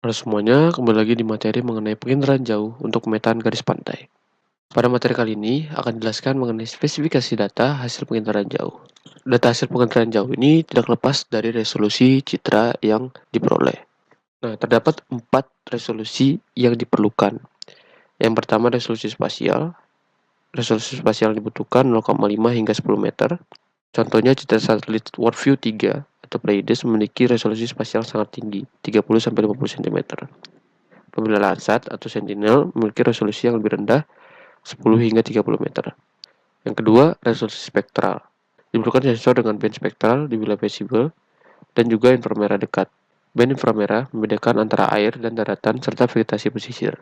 Halo semuanya, kembali lagi di materi mengenai penginderaan jauh untuk pemetaan garis pantai. Pada materi kali ini akan dijelaskan mengenai spesifikasi data hasil penginderaan jauh. Data hasil penginderaan jauh ini tidak lepas dari resolusi citra yang diperoleh. Nah, terdapat 4 resolusi yang diperlukan. Yang pertama resolusi spasial. Resolusi spasial yang dibutuhkan 0,5 hingga 10 meter. Contohnya citra satelit WorldView 3 atau Pleiades memiliki resolusi spasial sangat tinggi, 30-50 cm. Apabila Landsat atau Sentinel memiliki resolusi yang lebih rendah, 10 hingga 30 meter. Yang kedua, resolusi spektral. Diperlukan sensor dengan band spektral di wilayah visible dan juga inframerah dekat. Band inframerah membedakan antara air dan daratan serta vegetasi pesisir.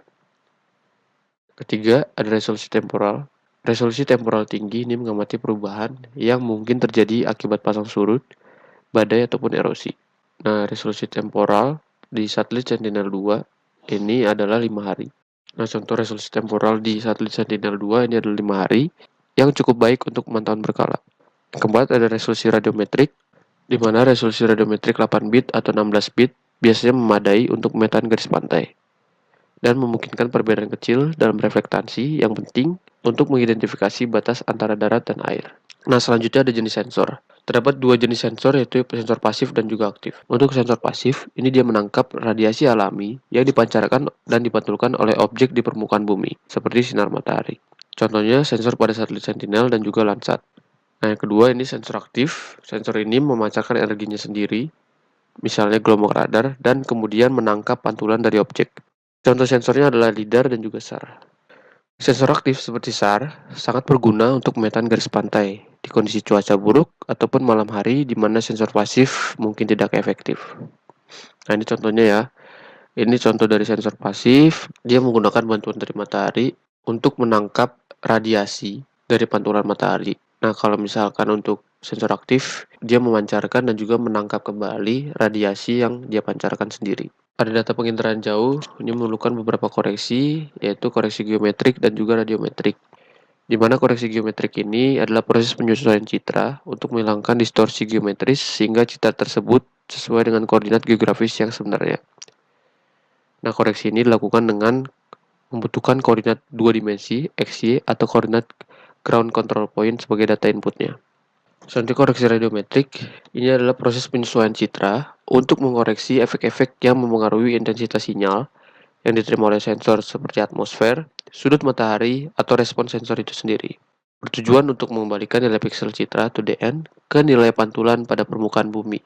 Ketiga, ada resolusi temporal. Resolusi temporal tinggi ini mengamati perubahan yang mungkin terjadi akibat pasang surut, badai ataupun erosi. Nah, resolusi temporal di satelit Sentinel-2 ini adalah 5 hari. Nah, contoh resolusi temporal di satelit Sentinel-2 ini adalah 5 hari yang cukup baik untuk pemantauan berkala. Keempat, ada resolusi radiometrik, di mana resolusi radiometrik 8 bit atau 16 bit biasanya memadai untuk pemetaan garis pantai dan memungkinkan perbedaan kecil dalam reflektasi yang penting untuk mengidentifikasi batas antara darat dan air. Nah, selanjutnya ada jenis sensor. Terdapat 2 jenis sensor, yaitu sensor pasif dan juga aktif. Untuk sensor pasif, ini dia menangkap radiasi alami yang dipancarkan dan dipantulkan oleh objek di permukaan bumi, seperti sinar matahari. Contohnya sensor pada satelit Sentinel dan juga Landsat. Nah, yang kedua ini sensor aktif. Sensor ini memancarkan energinya sendiri, misalnya gelombang radar, dan kemudian menangkap pantulan dari objek. Contoh sensornya adalah LIDAR dan juga SAR. Sensor aktif seperti SAR sangat berguna untuk pemetaan garis pantai di kondisi cuaca buruk ataupun malam hari di mana sensor pasif mungkin tidak efektif. Nah, ini contohnya ya. Ini contoh dari sensor pasif, dia menggunakan bantuan dari matahari untuk menangkap radiasi dari pantulan matahari. Nah, kalau misalkan untuk sensor aktif, dia memancarkan dan juga menangkap kembali radiasi yang dia pancarkan sendiri. Ada data penginderaan jauh, ini memerlukan beberapa koreksi, yaitu koreksi geometrik dan juga radiometrik. Di mana koreksi geometrik ini adalah proses penyesuaian citra untuk menghilangkan distorsi geometris sehingga citra tersebut sesuai dengan koordinat geografis yang sebenarnya. Nah, koreksi ini dilakukan dengan membutuhkan koordinat 2 dimensi, XY, atau koordinat ground control point sebagai data inputnya. Selanjutnya koreksi radiometrik, ini adalah proses penyesuaian citra untuk mengoreksi efek-efek yang memengaruhi intensitas sinyal yang diterima oleh sensor seperti atmosfer, sudut matahari, atau respon sensor itu sendiri. Bertujuan untuk mengembalikan nilai piksel citra atau DN ke nilai pantulan pada permukaan bumi,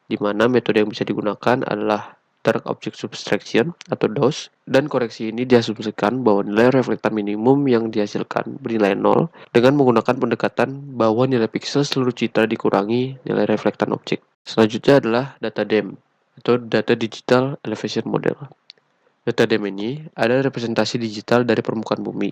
di mana metode yang bisa digunakan adalah Dark Object Subtraction atau DOS, dan koreksi ini diasumsikan bahwa nilai reflektan minimum yang dihasilkan bernilai 0 dengan menggunakan pendekatan bahwa nilai piksel seluruh citra dikurangi nilai reflektan objek. Selanjutnya adalah data DEM atau Data Digital Elevation Model. Data DEM ini adalah representasi digital dari permukaan bumi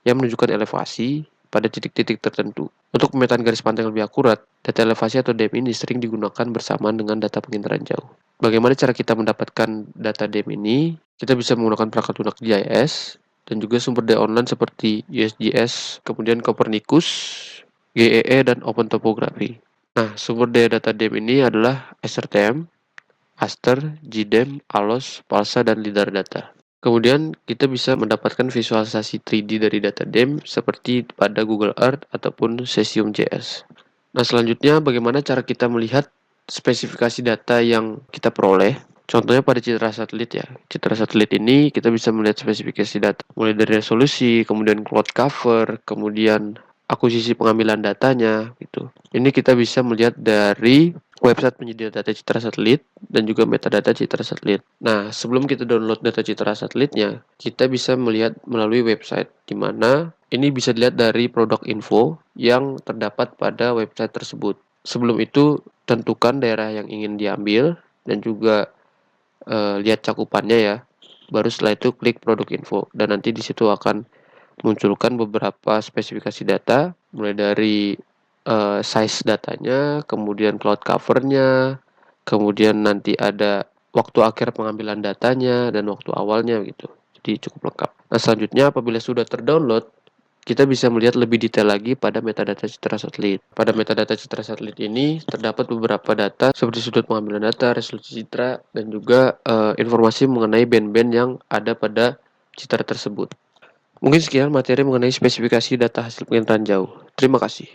yang menunjukkan elevasi pada titik-titik tertentu. Untuk pemetaan garis pantai yang lebih akurat, data elevasi atau DEM ini sering digunakan bersamaan dengan data penginderaan jauh. Bagaimana cara kita mendapatkan data DEM ini? Kita bisa menggunakan perangkat lunak GIS dan juga sumber daya online seperti USGS, kemudian Copernicus, GEE, dan Open Topography. Nah, sumber daya data DEM ini adalah SRTM, Aster, GDEM, ALOS, PALSA, dan LIDAR data. Kemudian kita bisa mendapatkan visualisasi 3D dari data DEM seperti pada Google Earth ataupun Cesium.js. Nah, selanjutnya bagaimana cara kita melihat spesifikasi data yang kita peroleh? Contohnya pada citra satelit ya. Citra satelit ini kita bisa melihat spesifikasi data mulai dari resolusi, kemudian cloud cover, kemudian akuisisi pengambilan datanya gitu. Ini kita bisa melihat dari website penyedia data citra satelit dan juga metadata citra satelit. Nah, sebelum kita download data citra satelitnya, kita bisa melihat melalui website di mana ini bisa dilihat dari produk info yang terdapat pada website tersebut. Sebelum itu, tentukan daerah yang ingin diambil dan juga lihat cakupannya ya. Baru setelah itu klik produk info dan nanti di situ akan munculkan beberapa spesifikasi data mulai dari size datanya, kemudian cloud covernya, kemudian nanti ada waktu akhir pengambilan datanya dan waktu awalnya gitu. Jadi cukup lengkap. Nah, selanjutnya apabila sudah terdownload kita bisa melihat lebih detail lagi pada metadata citra satelit. Pada metadata citra satelit ini terdapat beberapa data seperti sudut pengambilan data, resolusi citra, dan juga informasi mengenai band-band yang ada pada citra tersebut. Mungkin sekian materi mengenai spesifikasi data hasil penginderaan jauh. Terima kasih.